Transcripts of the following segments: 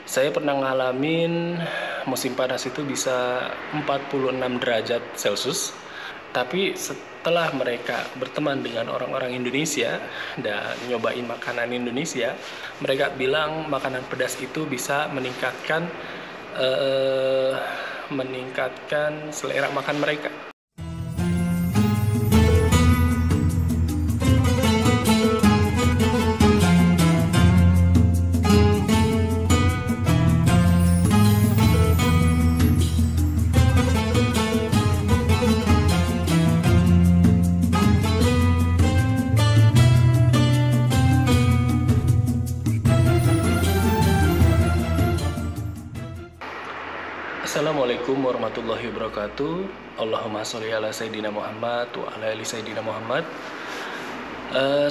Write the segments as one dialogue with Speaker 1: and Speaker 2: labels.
Speaker 1: Saya pernah ngalamin musim panas itu bisa 46 derajat Celcius. Tapi setelah mereka berteman dengan orang-orang Indonesia dan nyobain makanan Indonesia, mereka bilang makanan pedas itu bisa eh, meningkatkan selera makan mereka. Assalamualaikum warahmatullahi wabarakatuh. Allahumma sholli ala Sayyidina Muhammad wa ala ali Sayyidina Muhammad.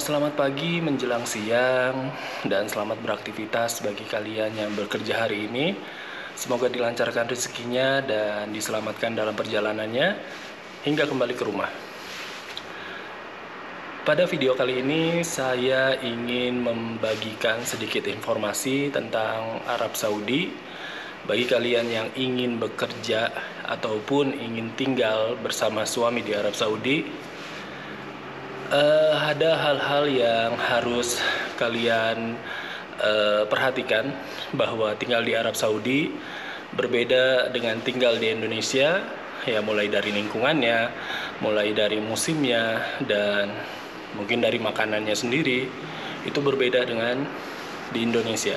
Speaker 1: Selamat pagi menjelang siang dan selamat beraktivitas bagi kalian yang bekerja hari ini. Semoga dilancarkan rezekinya dan diselamatkan dalam perjalanannya hingga kembali ke rumah. Pada video kali ini saya ingin membagikan sedikit informasi tentang Arab Saudi. Bagi kalian yang ingin bekerja ataupun ingin tinggal bersama suami di Arab Saudi, ada hal-hal yang harus kalian perhatikan, bahwa tinggal di Arab Saudi berbeda dengan tinggal di Indonesia, ya mulai dari lingkungannya, mulai dari musimnya, dan mungkin dari makanannya sendiri, itu berbeda dengan di Indonesia.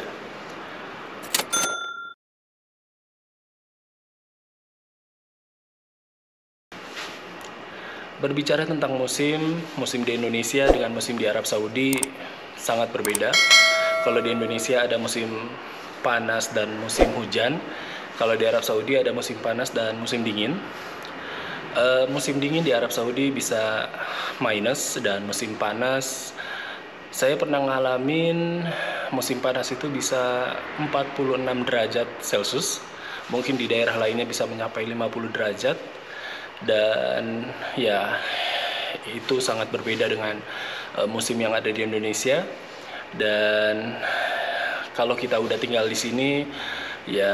Speaker 1: Berbicara tentang musim di Indonesia dengan musim di Arab Saudi sangat berbeda. Kalau di Indonesia ada musim panas dan musim hujan. Kalau di Arab Saudi ada musim panas dan musim dingin. Musim dingin di Arab Saudi bisa minus, dan musim panas saya pernah ngalamin musim panas itu bisa 46 derajat Celcius. Mungkin di daerah lainnya bisa mencapai 50 derajat. Dan ya, itu sangat berbeda dengan musim yang ada di Indonesia. Dan kalau kita udah tinggal di sini, ya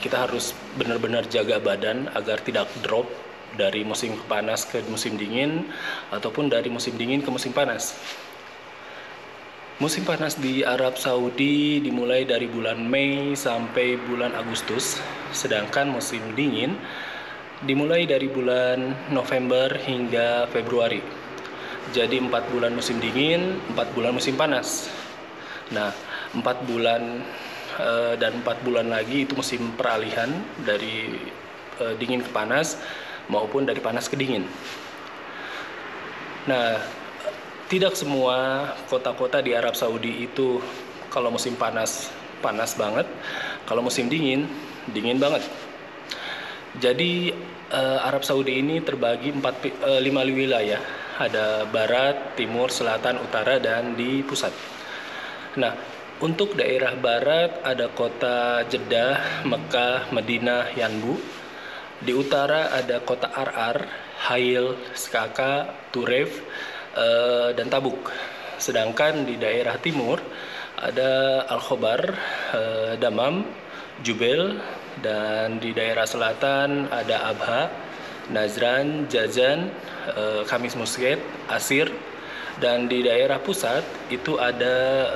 Speaker 1: kita harus benar-benar jaga badan agar tidak drop dari musim panas ke musim dingin, ataupun dari musim dingin ke musim panas. Musim panas di Arab Saudi dimulai dari bulan Mei sampai bulan Agustus, sedangkan musim dingin dimulai dari bulan November hingga Februari. Jadi 4 bulan musim dingin, 4 bulan musim panas. Nah, 4 bulan dan 4 bulan lagi itu musim peralihan dari dingin ke panas maupun dari panas ke dingin. Nah, tidak semua kota-kota di Arab Saudi itu kalau musim panas, panas banget. Kalau musim dingin, dingin banget. Jadi Arab Saudi ini terbagi 5 wilayah. Ada barat, timur, selatan, utara, dan di pusat. Nah, untuk daerah barat ada kota Jeddah, Mekah, Madinah, Yanbu. Di utara ada kota Ar-Ar, Hail, Skaka, Turef, dan Tabuk. Sedangkan di daerah timur ada Al-Khobar, Damam, Jubail, dan di daerah selatan ada Abha, Nazran, Jazan, Khamis Muscat, Asir, dan di daerah pusat itu ada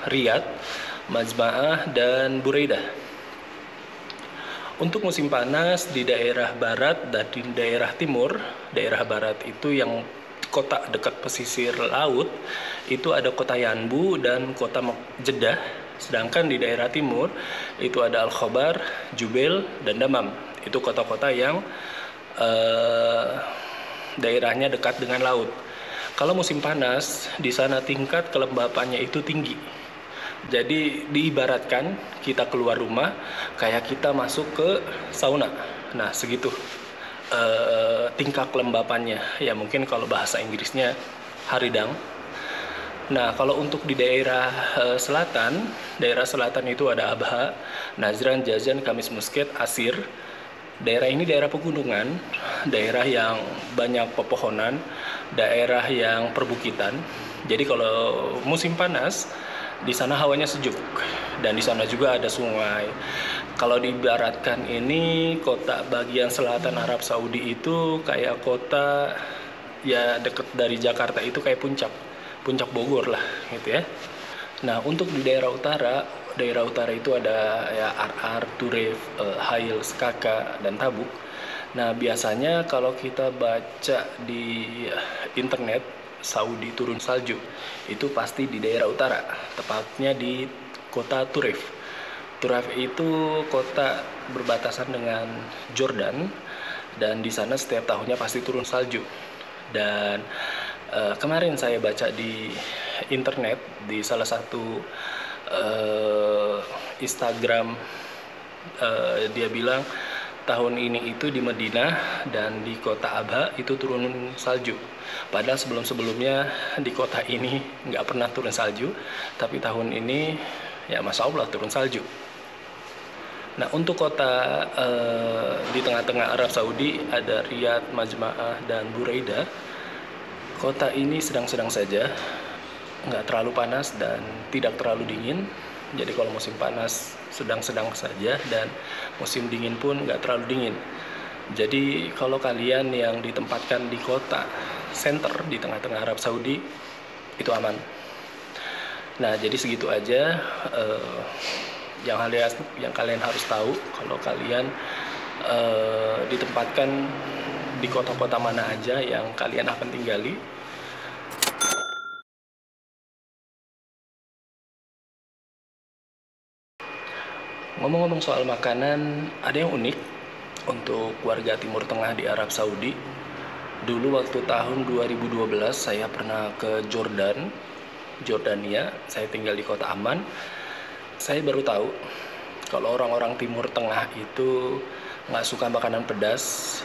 Speaker 1: Riyadh, Majma'ah, dan Buraidah. Untuk musim panas di daerah barat dan di daerah timur, daerah barat itu yang kota dekat pesisir laut, itu ada kota Yanbu dan kota Jeddah. Sedangkan di daerah timur itu ada Al-Khobar, Jubail, dan Damam. Itu kota-kota yang daerahnya dekat dengan laut. Kalau musim panas, di sana tingkat kelembapannya itu tinggi. Jadi diibaratkan kita keluar rumah kayak kita masuk ke sauna. Nah, segitu tingkat kelembapannya. Ya mungkin kalau bahasa Inggrisnya haridang. Nah, kalau untuk di daerah selatan itu ada Abha, Nazran, Jazan, Khamis Muscat, Asir. Daerah ini daerah pegunungan, daerah yang banyak pepohonan, daerah yang perbukitan. Jadi kalau musim panas, Di sana hawanya sejuk dan di sana juga ada sungai. Kalau diibaratkan ini kota bagian selatan Arab Saudi itu kayak kota ya deket dari Jakarta itu kayak puncak Bogor lah gitu ya. Nah untuk di daerah utara itu ada ya Ar, Turef, Hail, Skaka, dan Tabuk. Nah biasanya kalau kita baca di internet Saudi turun salju itu pasti di daerah utara, tepatnya di kota Turef. Turef itu kota berbatasan dengan Jordan dan di sana setiap tahunnya pasti turun salju. Dan kemarin saya baca di internet di salah satu Instagram, dia bilang tahun ini itu di Madinah dan di kota Abha itu turun salju. Padahal sebelum-sebelumnya di kota ini nggak pernah turun salju, tapi tahun ini ya Masya Allah turun salju. Nah untuk kota di tengah-tengah Arab Saudi ada Riyadh, Majma'ah, dan Buraida. Kota ini sedang-sedang saja, nggak terlalu panas dan tidak terlalu dingin. Jadi kalau musim panas sedang-sedang saja dan musim dingin pun nggak terlalu dingin. Jadi kalau kalian yang ditempatkan di kota center di tengah-tengah Arab Saudi itu aman. Nah jadi segitu aja yang kalian harus tahu kalau kalian ditempatkan di kota-kota mana aja yang kalian akan tinggali. Ngomong-ngomong soal makanan, ada yang unik untuk warga Timur Tengah di Arab Saudi. Dulu waktu tahun 2012 saya pernah ke Jordania, saya tinggal di kota Amman. Saya baru tahu kalau orang-orang Timur Tengah itu nggak suka makanan pedas,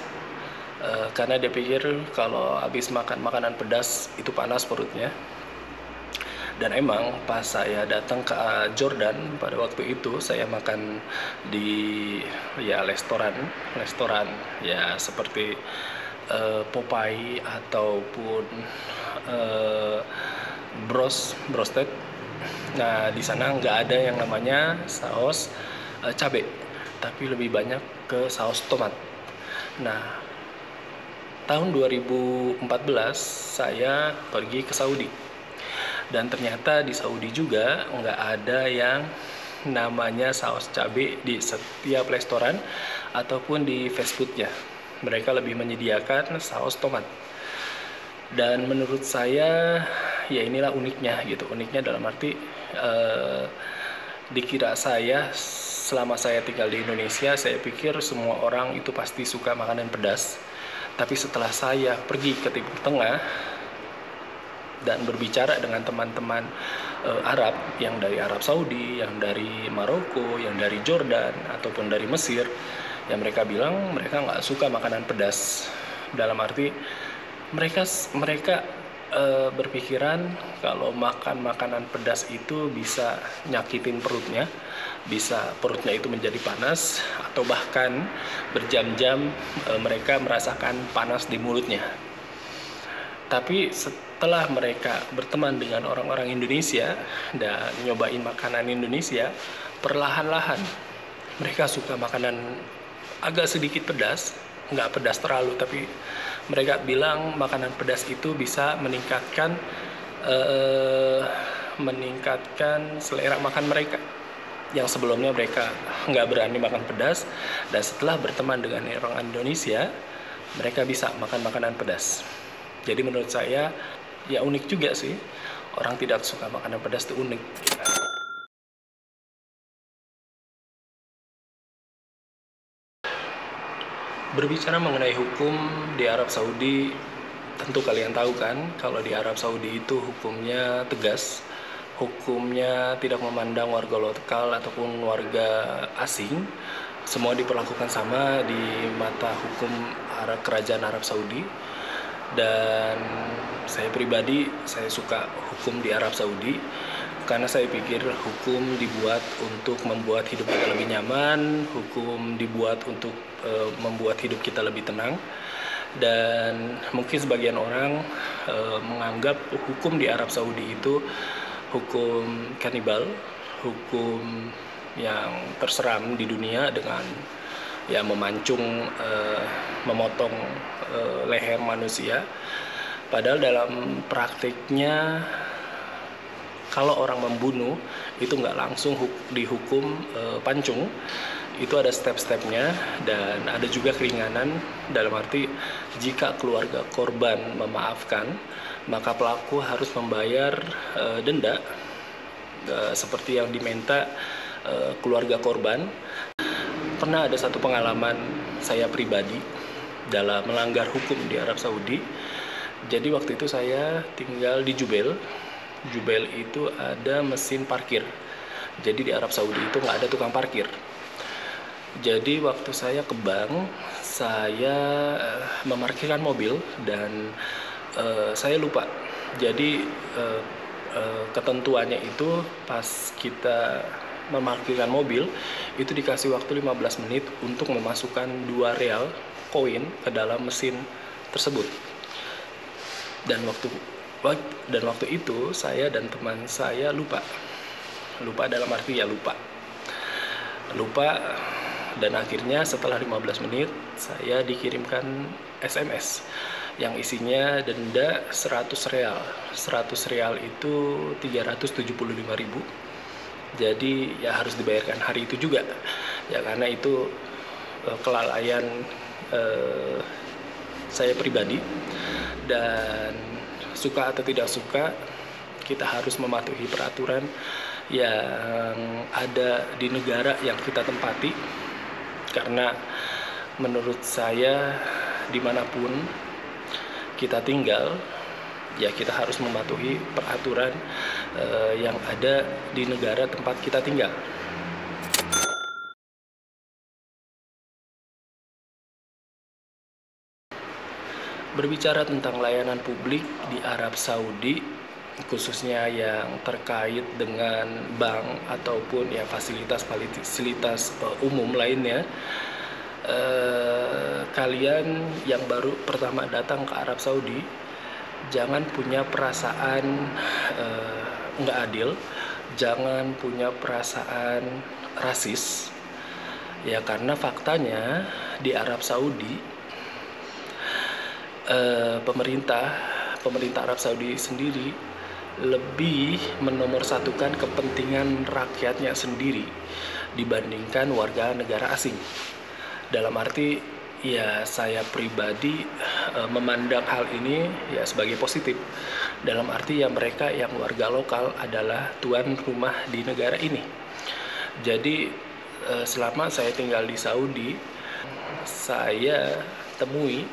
Speaker 1: karena dia pikir kalau habis makan makanan pedas itu panas perutnya. Dan emang pas saya datang ke Jordan pada waktu itu saya makan di ya restoran ya seperti Popeye ataupun Brosted. Nah di sana nggak ada yang namanya saus cabai, tapi lebih banyak ke saus tomat. Nah tahun 2014 saya pergi ke Saudi. Dan ternyata di Saudi juga nggak ada yang namanya saus cabai di setiap restoran ataupun di fast foodnya. Mereka lebih menyediakan saus tomat. Dan menurut saya ya inilah uniknya gitu. Uniknya dalam arti dikira saya selama saya tinggal di Indonesia saya pikir semua orang itu pasti suka makanan pedas. Tapi setelah saya pergi ke Timur Tengah dan berbicara dengan teman-teman Arab yang dari Arab Saudi, yang dari Maroko, yang dari Jordan ataupun dari Mesir, yang mereka bilang mereka nggak suka makanan pedas. Dalam arti mereka berpikiran kalau makan makanan pedas itu bisa nyakitin perutnya, bisa perutnya itu menjadi panas atau bahkan berjam-jam mereka merasakan panas di mulutnya. Tapi setelah mereka berteman dengan orang-orang Indonesia dan nyobain makanan Indonesia, perlahan-lahan mereka suka makanan agak sedikit pedas, nggak pedas terlalu, tapi mereka bilang makanan pedas itu bisa meningkatkan selera makan mereka. Yang sebelumnya mereka nggak berani makan pedas, dan setelah berteman dengan orang Indonesia, mereka bisa makan makanan pedas. Jadi menurut saya ya unik juga sih, orang tidak suka makanan pedas itu unik. Berbicara mengenai hukum di Arab Saudi, tentu kalian tahu kan kalau di Arab Saudi itu hukumnya tegas, hukumnya tidak memandang warga lokal ataupun warga asing, semua diperlakukan sama di mata hukum kerajaan Arab Saudi. Dan saya pribadi saya suka hukum di Arab Saudi karena saya pikir hukum dibuat untuk membuat hidup kita lebih nyaman, hukum dibuat untuk membuat hidup kita lebih tenang. Dan mungkin sebagian orang menganggap hukum di Arab Saudi itu hukum kanibal, hukum yang terseram di dunia dengan ya memancung, memotong leher manusia. Padahal dalam praktiknya kalau orang membunuh itu nggak langsung dihukum pancung, itu ada step-stepnya dan ada juga keringanan, dalam arti jika keluarga korban memaafkan maka pelaku harus membayar denda seperti yang diminta keluarga korban. Pernah ada satu pengalaman saya pribadi dalam melanggar hukum di Arab Saudi. Jadi waktu itu saya tinggal di Jubail. Jubail itu ada mesin parkir. Jadi di Arab Saudi itu nggak ada tukang parkir. Jadi waktu saya ke bank, saya memarkirkan mobil dan saya lupa. Jadi ketentuannya itu pas kita memarkirkan mobil itu dikasih waktu 15 menit untuk memasukkan 2 real koin ke dalam mesin tersebut. Dan waktu itu saya dan teman saya lupa dalam arti ya lupa dan akhirnya setelah 15 menit saya dikirimkan SMS yang isinya denda 100 real. 100 real itu 375.000. Jadi ya harus dibayarkan hari itu juga ya, karena itu kelalaian saya pribadi. Dan suka atau tidak suka kita harus mematuhi peraturan yang ada di negara yang kita tempati, karena menurut saya dimanapun kita tinggal ya kita harus mematuhi peraturan yang ada di negara tempat kita tinggal. Berbicara tentang layanan publik di Arab Saudi, khususnya yang terkait dengan bank ataupun ya fasilitas umum lainnya, kalian yang baru pertama datang ke Arab Saudi jangan punya perasaan nggak adil, jangan punya perasaan rasis ya, karena faktanya di Arab Saudi pemerintah Arab Saudi sendiri lebih menomorsatukan kepentingan rakyatnya sendiri dibandingkan warga negara asing. Dalam arti ya saya pribadi memandang hal ini ya sebagai positif. Dalam arti ya mereka yang warga lokal adalah tuan rumah di negara ini. Jadi selama saya tinggal di Saudi, saya temui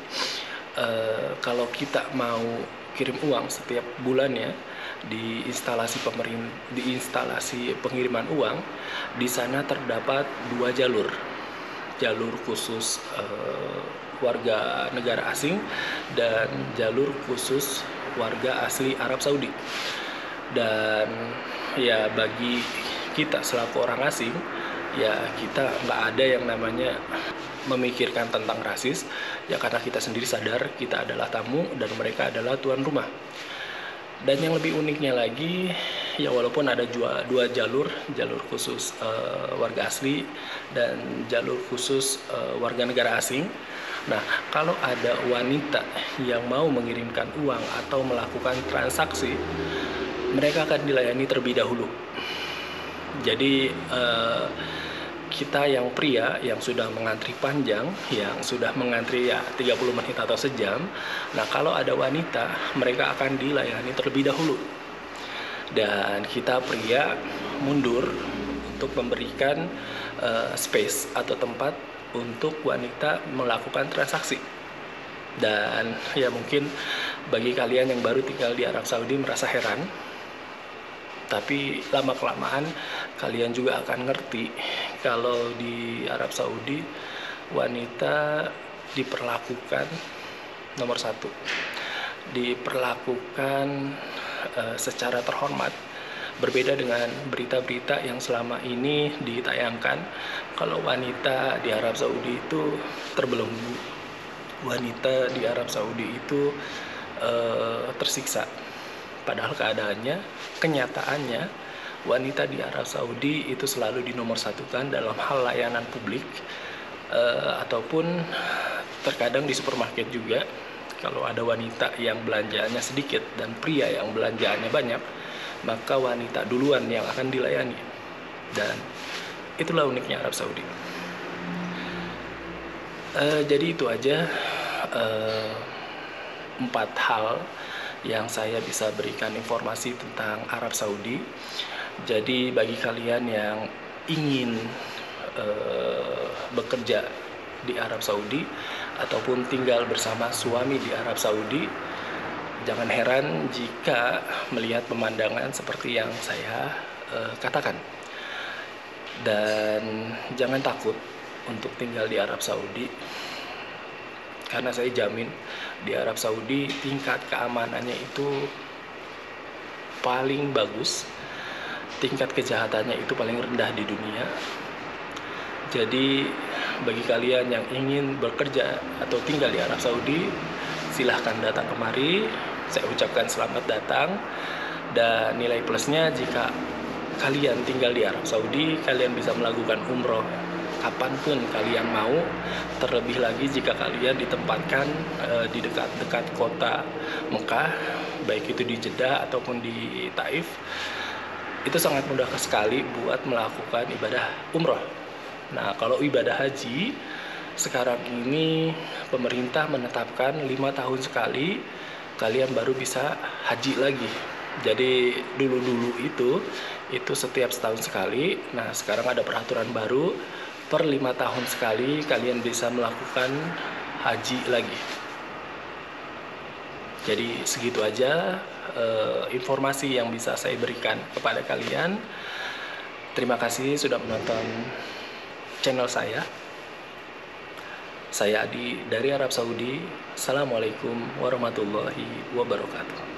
Speaker 1: kalau kita mau kirim uang setiap bulannya di instalasi pengiriman uang, di sana terdapat 2 jalur khusus warga negara asing dan jalur khusus warga asli Arab Saudi. Dan ya bagi kita selaku orang asing ya kita nggak ada yang namanya memikirkan tentang rasis ya, karena kita sendiri sadar kita adalah tamu dan mereka adalah tuan rumah. Dan yang lebih uniknya lagi ya, walaupun ada 2 jalur khusus warga asli dan jalur khusus warga negara asing. Nah, kalau ada wanita yang mau mengirimkan uang atau melakukan transaksi, mereka akan dilayani terlebih dahulu. Jadi kita yang pria yang sudah mengantri panjang, yang sudah mengantri ya 30 menit atau sejam, nah kalau ada wanita mereka akan dilayani terlebih dahulu. Dan kita pria mundur untuk memberikan space atau tempat untuk wanita melakukan transaksi. Dan ya mungkin bagi kalian yang baru tinggal di Arab Saudi merasa heran, tapi lama-kelamaan kalian juga akan ngerti kalau di Arab Saudi wanita diperlakukan nomor 1, diperlakukan secara terhormat. Berbeda dengan berita-berita yang selama ini ditayangkan kalau wanita di Arab Saudi itu terbelenggu, wanita di Arab Saudi itu tersiksa, Padahal kenyataannya wanita di Arab Saudi itu selalu dinomorsatukan dalam hal layanan publik, ataupun terkadang di supermarket juga. Kalau ada wanita yang belanjaannya sedikit dan pria yang belanjaannya banyak, maka wanita duluan yang akan dilayani. Dan itulah uniknya Arab Saudi. Jadi itu aja 4 hal yang saya bisa berikan informasi tentang Arab Saudi. Jadi bagi kalian yang ingin bekerja di Arab Saudi ataupun tinggal bersama suami di Arab Saudi, jangan heran jika melihat pemandangan seperti yang saya katakan. Dan jangan takut untuk tinggal di Arab Saudi, karena saya jamin di Arab Saudi tingkat keamanannya itu paling bagus, tingkat kejahatannya itu paling rendah di dunia. Jadi bagi kalian yang ingin bekerja atau tinggal di Arab Saudi, silahkan datang kemari. Saya ucapkan selamat datang. Dan nilai plusnya, jika kalian tinggal di Arab Saudi, kalian bisa melakukan umroh kapanpun kalian mau. Terlebih lagi jika kalian ditempatkan di dekat-dekat kota Mekah, baik itu di Jeddah ataupun di Taif, itu sangat mudah sekali buat melakukan ibadah umroh. Nah, kalau ibadah haji, sekarang ini pemerintah menetapkan 5 tahun sekali kalian baru bisa haji lagi. Jadi dulu-dulu itu setiap setahun sekali. Nah, sekarang ada peraturan baru, per 5 tahun sekali kalian bisa melakukan haji lagi. Jadi segitu aja informasi yang bisa saya berikan kepada kalian. Terima kasih sudah menonton channel saya. Saya Adi dari Arab Saudi. Assalamualaikum warahmatullahi wabarakatuh.